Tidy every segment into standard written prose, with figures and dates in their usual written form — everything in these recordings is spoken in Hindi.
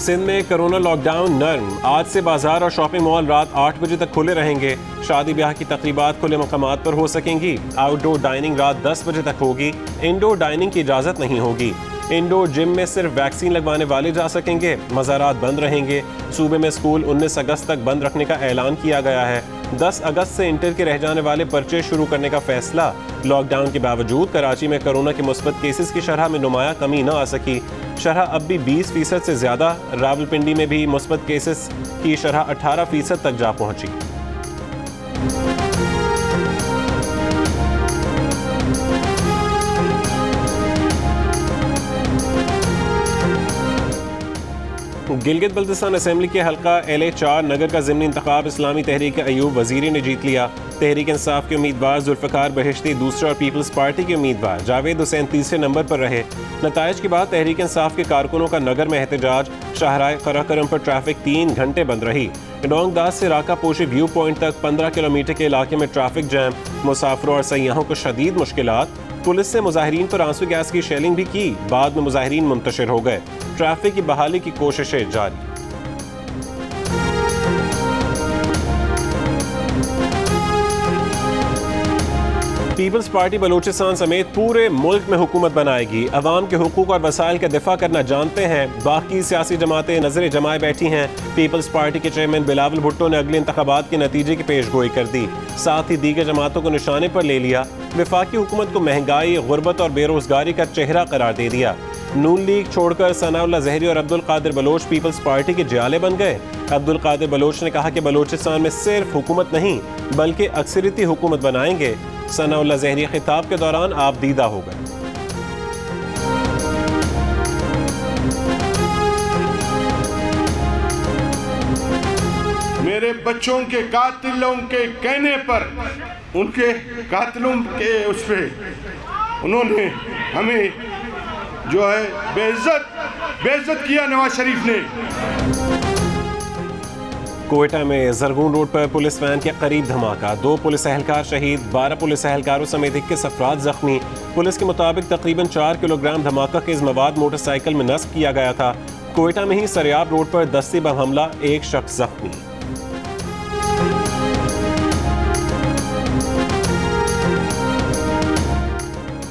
सिंध में कोरोना लॉकडाउन नर्म। आज से बाजार और शॉपिंग मॉल रात 8 बजे तक खुले रहेंगे। शादी ब्याह की तकरीबात खुले मकामात पर हो सकेंगी। आउटडोर डाइनिंग रात 10 बजे तक होगी। इंडोर डाइनिंग की इजाज़त नहीं होगी। इंडोर जिम में सिर्फ वैक्सीन लगवाने वाले जा सकेंगे। मज़ारात बंद रहेंगे। सूबे में स्कूल 19 अगस्त तक बंद रखने का ऐलान किया गया है। 10 अगस्त से इंटर के रह जाने वाले पर्चे शुरू करने का फैसला। लॉकडाउन के बावजूद कराची में कोरोना के मुस्बत केसेस की शरह में नुमाया कमी न आ सकी। शरह अब भी 20% से ज़्यादा। रावलपिंडी में भी मुस्बत केसेस की शरह 18% तक जा पहुंची। गिलगित बल्तिस्तान असेंबली के हल्का LA-4 नगर का ज़िमनी इंतखाब इस्लामी तहरीक अयूब वजीरी ने जीत लिया। तहरीक इंसाफ के उम्मीदवार जुल्फ़िकार बहिश्ती दूसरे और पीपल्स पार्टी के उम्मीदवार जावेद हुसैन तीसरे नंबर पर रहे। नताइज के बाद तहरीक इंसाफ के कारकुनों का नगर में एहतजाज। शाहराह कराकरम पर ट्रैफिक 3 घंटे बंद रही। डोंगदास से राका पोशी व्यू पॉइंट तक 15 किलोमीटर के इलाके में ट्रैफिक जैम। मुसाफिरों और सयाहों को शदीद मुश्किलात। पुलिस ने मुजाहिरीन पर आंसू गैस की शेलिंग भी की। बाद में मुजाहिरीन मुंतशिर हो गए। ट्रैफिक की बहाली की कोशिशें जारी। पीपल्स पार्टी बलूचिस्तान समेत पूरे मुल्क में हुकूमत बनाएगी। अवाम के हुकूक और वसाइल का दिफा करना जानते हैं। बाकी सियासी जमातें नजरें जमाए बैठी हैं। पीपल्स पार्टी के चेयरमैन बिलावल भुट्टो ने अगले इंतखाबात के नतीजे की पेशगोई कर दी। साथ ही दीगर जमातों को निशाने पर ले लिया। वफाकी हुकूमत को महंगाई, गुर्बत और बेरोजगारी का चेहरा करार दे दिया। नून लीग छोड़कर सनाउल्लाह जहरी और अब्दुल कादिर बलोच पीपल्स पार्टी के जियाले बन गए। अब्दुल कादिर बलोच ने कहा कि बलोचिस्तान में सिर्फ हुकूमत नहीं बल्कि अक्सरियती हुकूमत बनाएंगे। सनाउल्लाह जहरी खिताब के दौरान आप दीदा हो गए। मेरे बच्चों के कातिलों के कहने पर उनके कातिलों के उस पे उन्होंने हमें जो है बेइज्जत किया नवाज शरीफ ने। कोयटा में जरगून रोड पर पुलिस वैन के करीब धमाका। 2 पुलिस एहलकार शहीद, 12 पुलिस एहलकारों समेत 21 अफराद जख्मी। पुलिस के मुताबिक तकरीबन 4 किलोग्राम धमाका के मवाद मोटरसाइकिल में नस्ब किया गया था। कोयटा में ही सरियाब रोड पर दस्ती बम हमला, 1 शख्स जख्मी।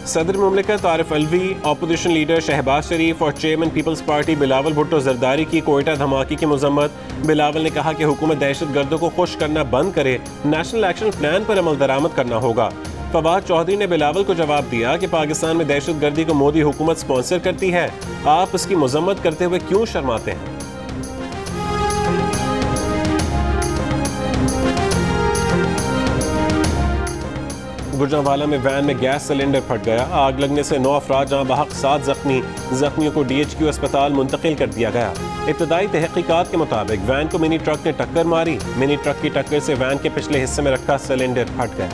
सदर मुमलिकत आरिफ अलवी, अपोजिशन लीडर शहबाज शरीफ और chairman peoples party Bilawal Bhutto Zardari की कोयटा धमाके की मजम्मत। बिलावल ने कहा कि हुकूमत दहशतगर्दों को खुश करना बंद करे। नेशनल एक्शन प्लान पर अमल दरामद करना होगा। फवाद चौधरी ने बिलावल को जवाब दिया कि पाकिस्तान में दहशतगर्दी को मोदी हुकूमत स्पॉन्सर करती है। आप उसकी मजम्मत करते हुए क्यों शर्माते हैं? गुजरांवाला में वैन में गैस सिलेंडर फट गया। आग लगने से 9 अफराद जहां बहक 7 जख्मी। जख्मियों को DHQ अस्पताल मुंतकिल कर दिया गया। इब्तदाई तहकीकात के मुताबिक वैन को मिनी ट्रक ने टक्कर मारी। मिनी ट्रक की टक्कर से वैन के पिछले हिस्से में रखा सिलेंडर फट गया।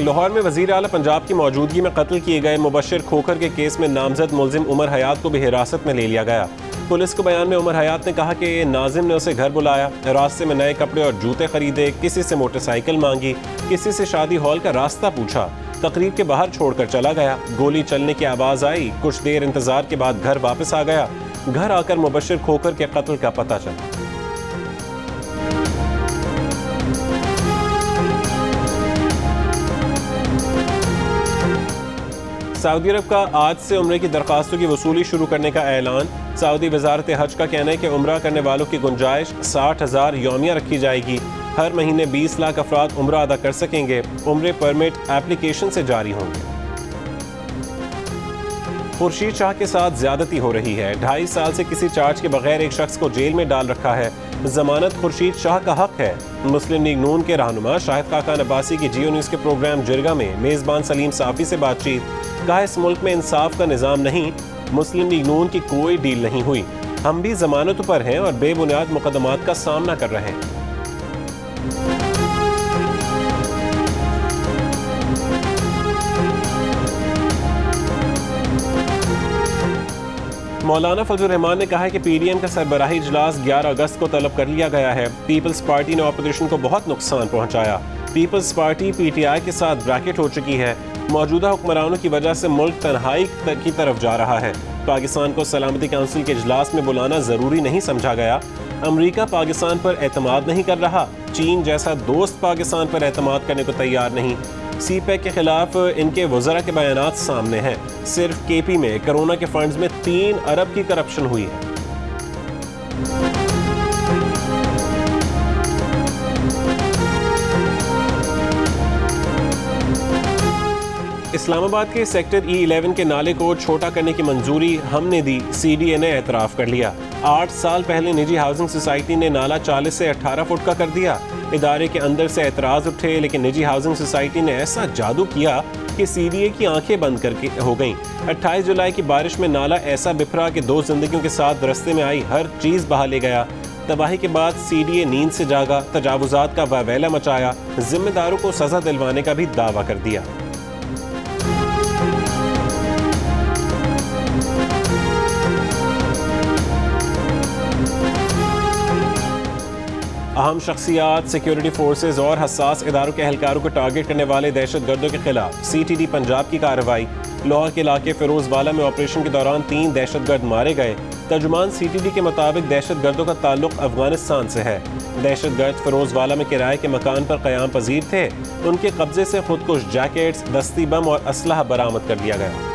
लाहौर में वजीर आला पंजाब की मौजूदगी में कत्ल किए गए मुबशर खोखर के केस में नामजद मुलजिम उमर हयात को भी हिरासत में ले लिया गया। पुलिस को बयान में उमर हयात ने कहा कि नाजिम ने उसे घर बुलाया, रास्ते में नए कपड़े और जूते खरीदे, किसी से मोटरसाइकिल मांगी, किसी से शादी हॉल का रास्ता पूछा, तकरीब के बाहर छोड़कर चला गया। गोली चलने की आवाज़ आई। कुछ देर इंतजार के बाद घर वापस आ गया। घर आकर मुबशर खोखर के कत्ल का पता चला। सऊदी अरब का आज से उम्रे की दरखास्तों की वसूली शुरू करने का ऐलान। सऊदी वजारत हज का कहना है कि उम्रा करने वालों की गुंजाइश 60,000 यौमिया रखी जाएगी। हर महीने 20 लाख अफराद उम्रा अदा कर सकेंगे। उम्रे परमिट एप्लीकेशन से जारी होंगे। खुर्शीद शाह के साथ ज्यादती हो रही है। 2.5 साल से किसी चार्ज के बगैर एक शख्स को जेल में डाल रखा है। जमानत खुर्शीद शाह का हक है। मुस्लिम लीग नून के रहनुमा शाहिद खाकान अब्बासी की जियो न्यूज़ के प्रोग्राम जिरगा में मेज़बान सलीम साफ़ी से बातचीत। कहा इस मुल्क में इंसाफ का निज़ाम नहीं, मुस्लिम लीग नून की कोई डील नहीं हुई। हम भी जमानत पर हैं और बेबुनियाद मुकदमात का सामना कर रहे हैं। मौलाना फजल रहमान ने कहा है कि PDM का सरबराही इजलास 11 अगस्त को तलब कर लिया गया है। पीपल्स पार्टी ने ऑपोजिशन को बहुत नुकसान पहुंचाया। पीपल्स पार्टी PTI के साथ ब्रैकेट हो चुकी है। मौजूदा हुक्मरानों की वजह से मुल्क तन्हाई की तरफ जा रहा है। पाकिस्तान को सलामती काउंसिल के इजलास में बुलाना जरूरी नहीं समझा गया। अमरीका पाकिस्तान पर एतमाद नहीं कर रहा। चीन जैसा दोस्त पाकिस्तान पर एतमाद करने को तैयार नहीं। सीपैक के खिलाफ इनके वज़रा के बयानात सामने हैं। सिर्फ केपी में कोरोना के फंड्स में 3 अरब की करप्शन हुई है। इस्लामाबाद के सेक्टर E11 के नाले को छोटा करने की मंजूरी हमने दी, CDA ने एतराफ़ कर लिया। 8 साल पहले निजी हाउसिंग सोसाइटी ने नाला 40 से 18 फुट का कर दिया। इदारे के अंदर से एतराज़ उठे, लेकिन निजी हाउसिंग सोसाइटी ने ऐसा जादू किया कि CDA की आंखें बंद करके हो गईं। 28 जुलाई की बारिश में नाला ऐसा बिखरा कि 2 जिंदगियों के साथ रास्ते में आई हर चीज़ बहा ले गया। तबाही के बाद CDA नींद से जागा, तजावुजात का वावेला मचाया, जिम्मेदारों को सज़ा दिलवाने का भी दावा कर दिया। अहम शख्सियात, सिक्योरिटी फोर्सेज और हसास इदारों के एहलकारों को टारगेट करने वाले दहशतगर्दों के खिलाफ CTD पंजाब की कार्रवाई। लाहौर के इलाके फिरोजवाला में ऑपरेशन के दौरान 3 दहशतगर्द मारे गए। तर्जुमान CTD के मुताबिक दहशतगर्दों का ताल्लुक अफगानिस्तान से है। दहशतगर्द फिरोजवाला में किराए के मकान पर क़याम पजीर थे। उनके कब्जे से खुदकुश जैकेट्स, दस्ती बम और असलहा बरामद कर लिया गया।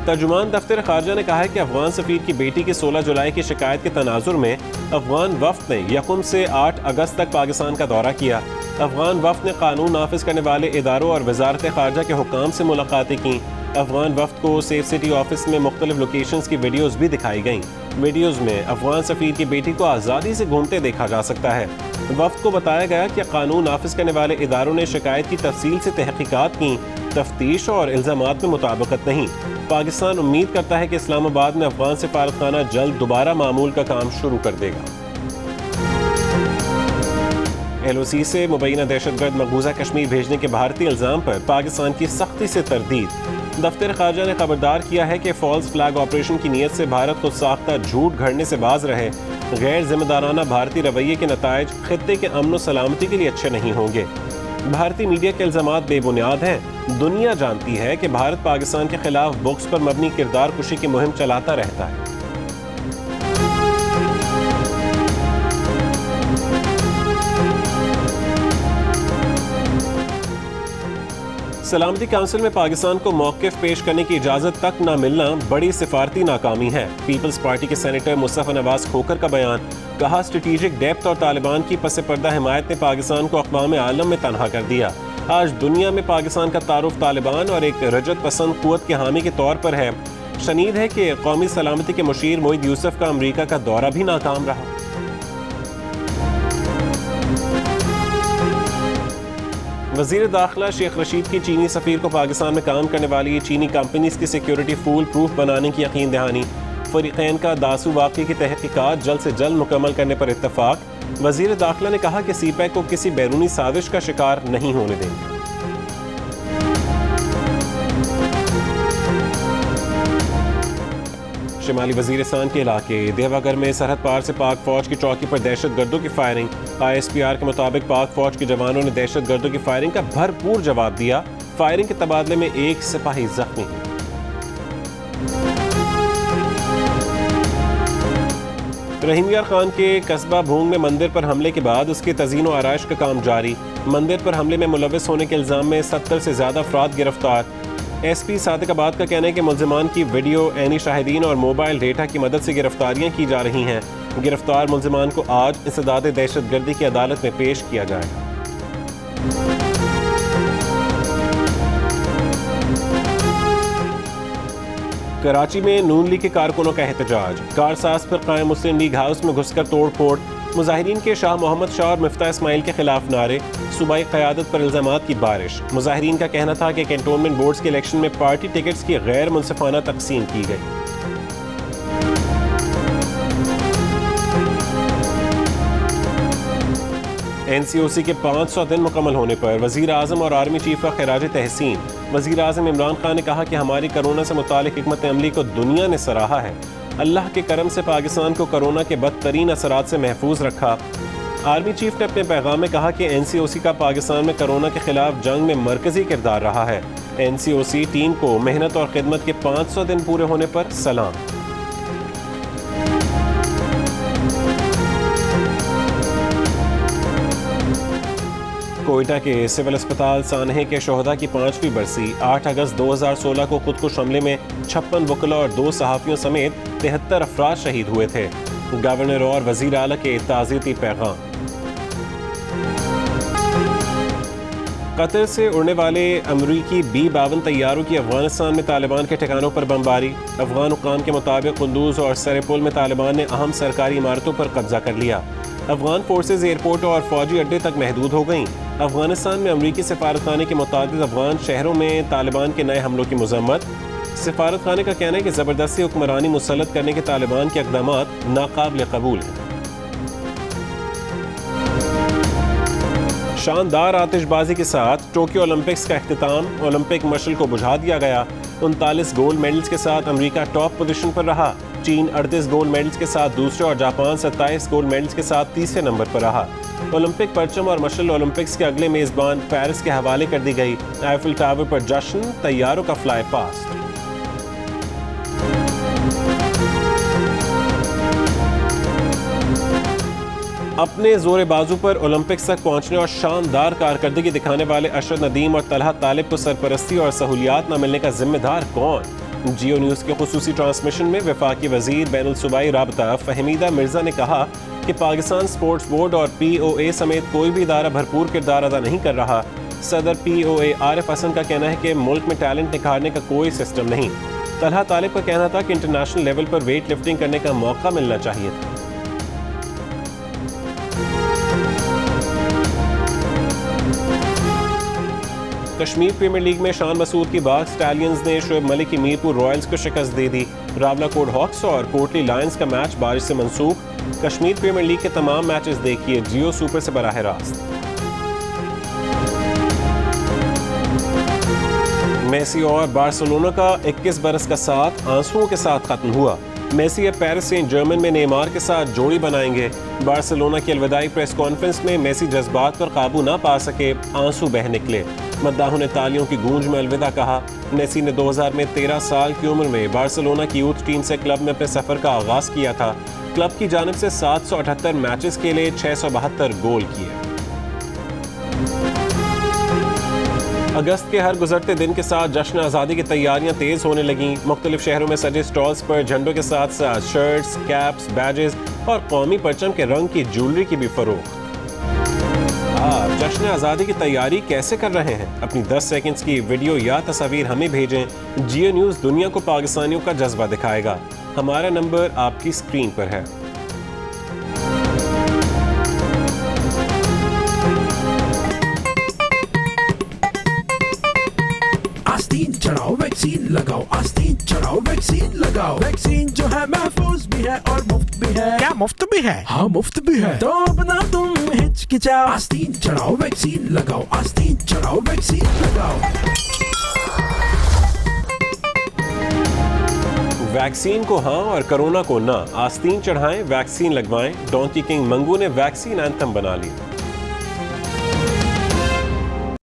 तर्जुमान दफ्तर खारजा ने कहा है कि अफगान सफीर की बेटी की 16 जुलाई की शिकायत के तनाजुर में अफगान वफ्द ने यकम से 8 अगस्त तक पाकिस्तान का दौरा किया। अफगान वफ्द ने कानून नाफिज करने वाले इदारों और वजारत खारजा के हुक्काम से मुलाकातें की। अफगान वफ्द को सेफ सिटी ऑफिस में मुख्तलिफ लोकेशंस की वीडियोज़ भी दिखाई गईं। वीडियोज़ में अफगान सफीर की बेटी को आज़ादी से घूमते देखा जा सकता है। वफ्द को बताया गया कि कानून नाफिज करने वाले इदारों ने शिकायत की तफसील से तहकीकात की। तफ्तीश और इल्ज़ामात में मुताबिकत नहीं। पाकिस्तान उम्मीद करता है कि इस्लामाबाद में अफगान सफारतखाना जल्द दोबारा मामूल का काम शुरू कर देगा। LOC से मुबैना दहशतगर्द मकबूजा कश्मीर भेजने के भारतीय इल्ज़ाम पर पाकिस्तान की सख्ती से तरदीद। दफ्तर खारजा ने खबरदार किया है कि फॉल्स फ्लैग ऑपरेशन की नीयत से भारत को साख्ता झूठ घड़ने से बाज रहे। गैर जिम्मेदाराना भारतीय रवैये के नताइज खित्ते के अमन व सलामती के लिए अच्छे नहीं होंगे। भारतीय मीडिया के इल्ज़ामात बेबुनियाद हैं। दुनिया जानती है कि भारत पाकिस्तान के खिलाफ बुक्स पर मबनी किरदार कुशी की मुहिम चलाता रहता है। सलामती काउंसिल में पाकिस्तान को मौक़िफ़ पेश करने की इजाज़त तक न मिलना बड़ी सिफारती नाकामी है। पीपल्स पार्टी के सेनेटर मुस्तफ़ा नवाज खोकर का बयान। कहा, स्ट्रेटेजिक डेप्थ और तालिबान की पस पर्दा हिमायत ने पाकिस्तान को अक़वाम आलम में तनहा कर दिया। आज दुनिया में पाकिस्तान का तारुफ तालिबान और एक रजत पसंद क़ुव्वत के हामी के तौर पर है। शनीद है कि कौमी सलामती के मुशीर मोईद यूसुफ का अमरीका का दौरा भी नाकाम रहा। वज़ीर दाखिला शेख रशीद की चीनी सफ़ीर को पाकिस्तान में काम करने वाली चीनी कंपनीज की सिक्योरिटी फूल प्रूफ बनाने की यकीन दहानी। फ़रीक़ैन का दासू वाक़े की तहक़ीक़ात जल्द से जल्द मुकम्मल करने पर इत्तफ़ाक़। वज़ीर दाखिला ने कहा कि सीपैक को किसी बैरूनी साजिश का शिकार नहीं होने देंगे। शिमाली वज़ीरिस्तान के इलाके देवागर में सरहद पार से पाक फौज की चौकी पर दहशतगर्दों की फायरिंग। ISPR के मुताबिक पाक फौज के जवानों ने दहशतगर्दों की फायरिंग का भरपूर जवाब दिया। फायरिंग के तबादले में 1 सिपाही जख्मी हुए। रहीम यार खान के कस्बा भूंग में मंदिर पर हमले के बाद उसके तज़ीन व आराइश का काम जारी। मंदिर पर हमले में मुलव्वस होने के इल्ज़ाम में 70 से ज़्यादा अफराद गिरफ्तार। SP सादिकाबाद का कहना है कि मुल्ज़िमान की वीडियो, ऐनी शाहिदीन और मोबाइल डेटा की मदद से गिरफ्तारियाँ की जा रही हैं। गिरफ्तार मुल्ज़िमान को आज इंसदाद दहशतगर्दी की अदालत में पेश किया जाएगा। कराची में नून लीग के कारकुनों का एहतजाज। कारसाज पर कायम मुस्लिम लीग हाउस में घुसकर तोड़ फोड़। मुजाहिरीन के शाह मोहम्मद शाह और मिफ्ता इस्माइल के खिलाफ नारे। सूबाई क़यादत पर इल्ज़ामात की बारिश। मुजाहिरीन का कहना था कि कैंटोनमेंट बोर्ड्स के इलेक्शन में पार्टी टिकट्स की गैर मुनसिफाना तकसीम की गई। NCOC के 500 दिन मुकम्मल होने पर वज़ीर आज़म और आर्मी चीफ का खिराज तहसीन। वज़ीर आज़म इमरान खान ने कहा कि हमारी कोरोना से मुतालिक हिकमत अमली को दुनिया ने सराहा है। अल्लाह के करम से पाकिस्तान को कोरोना के बदतरीन असरात से महफूज रखा। आर्मी चीफ ने अपने पैगाम में कहा कि NCOC का पाकिस्तान में कोरोना के खिलाफ जंग में मरकजी किरदार रहा है। NCOC टीम को मेहनत और खिदमत के 500 दिन पूरे होने पर सलाम। कोयटा के सिविल अस्पताल सानहे के शोहदा की 5वीं बरसी 8 अगस्त 2016 को खुदकुश हमले में 56 वकला और 2 सहाफ़ियों समेत 73 अफराद शहीद हुए थे। गवर्नर और वज़ीर आला के ताज़ियती पैगाम। कतर से उड़ने वाले अमरीकी B-52 तैयारों की अफगानिस्तान में तालिबान के ठिकानों पर बमबारी। अफगान हुक्काम के मुताबिक कुंदूज और सरेपुल में तालिबान ने अहम सरकारी इमारतों पर कब्जा कर लिया। अफगान फोर्सेज एयरपोर्ट और फौजी अड्डे तक महदूद हो गईं। अफगानिस्तान में अमरीकी सफारतखाने के मुताबिक अफगान शहरों में तालिबान के नए हमलों की मजम्मत। सफारत खाने का कहना है कि ज़बरदस्ती हुक्मरानी मुसल्लत करने के तालिबान के इक़दामात नाकाबिल कबूल हैं। शानदार आतिशबाजी के साथ टोक्यो ओलंपिक्स का इख्तिताम। ओलंपिक मशल को बुझा दिया गया। 39 गोल्ड मेडल्स के साथ अमेरिका टॉप पोजीशन पर रहा। चीन 38 गोल्ड मेडल्स के साथ दूसरे और जापान 27 गोल्ड मेडल्स के साथ तीसरे नंबर पर रहा। ओलंपिक परचम और मशल ओलंपिक्स के अगले मेज़बान पेरिस के हवाले कर दी गई। आईफिल टावर पर जश्न, तैयारों का फ्लाई पास्ट। अपने जोर बाजू पर ओलंपिक्स तक पहुंचने और शानदार कारकर्दगी दिखाने वाले अशरफ नदीम और तलहा तालिब को सरपरस्ती और सहूलियात न मिलने का जिम्मेदार कौन? जियो न्यूज़ के खुसूसी ट्रांसमिशन में वफाकी वजीर बैनुल सूबाई राबता फहमीदा मिर्जा ने कहा कि पाकिस्तान स्पोर्ट्स बोर्ड और POA समेत कोई भी इदारा भरपूर किरदार अदा नहीं कर रहा। सदर POA आरिफ हसन का कहना है कि मुल्क में टैलेंट निखारने का कोई सिस्टम नहीं। तलहा तालिब का कहना था कि इंटरनेशनल लेवल पर वेट लिफ्टिंग करने का मौका मिलना चाहिए था। कश्मीर प्रीमियर लीग में शान मसूद की बाग स्टैलियंस ने शोएब मलिक की मीरपुर रॉयल्स को शिकस्त दे दी। रावलाकोट हॉक्स और कोटली लायंस का मैच बारिश से मंसूख। कश्मीर प्रीमियर लीग के तमाम मैचेस देखिए जियो सुपर से बराह रास्त। मेसी और बार्सिलोना का 21 बरस का साथ आंसुओं के साथ खत्म हुआ। मेसी अब पेरिस सेंट जर्मन में नेमार के साथ जोड़ी बनाएंगे। बार्सिलोना की अलविदाई प्रेस कॉन्फ्रेंस में मेसी जज्बात पर काबू ना पा सके, आंसू बह निकले। मद्दाहों ने तालियों की गूंज में अलविदा कहा। मेसी ने 2000 में 13 साल की उम्र में बार्सिलोना की यूथ टीम से क्लब में अपने सफर का आगाज किया था। क्लब की जानिब से 778 मैचेस के लिए 672 गोल किए। अगस्त के हर गुजरते दिन के साथ जश्न आज़ादी की तैयारियां तेज होने लगीं। मुख्तलिफ शहरों में सजे स्टॉल्स पर झंडों के साथ साथ शर्ट्स, कैप्स, बैजेस और कौमी परचम के रंग की ज्वेलरी की भी फरोख्त। आप जश्न आज़ादी की तैयारी कैसे कर रहे हैं? अपनी 10 सेकंड्स की वीडियो या तस्वीर हमें भेजें। जियो न्यूज़ दुनिया को पाकिस्तानियों का जज्बा दिखाएगा। हमारा नंबर आपकी स्क्रीन पर है। आस्तीन चढ़ाओ वैक्सीन लगाओ, आस्तीन चढ़ाओ वैक्सीन लगाओ। वैक्सीन जो है महफूज भी है और मुफ्त भी है। क्या मुफ्त भी है? हाँ मुफ्त भी है। तो अपना तुम हिचकिचाओ, आस्तीन चढ़ाओ वैक्सीन लगाओ, आस्तीन चढ़ाओ वैक्सीन लगाओ। वैक्सीन को हाँ और कोरोना को ना। आस्तीन चढ़ाएं, वैक्सीन लगवाएं। डोंकी किंग मंगू ने वैक्सीन एंथम बना ली।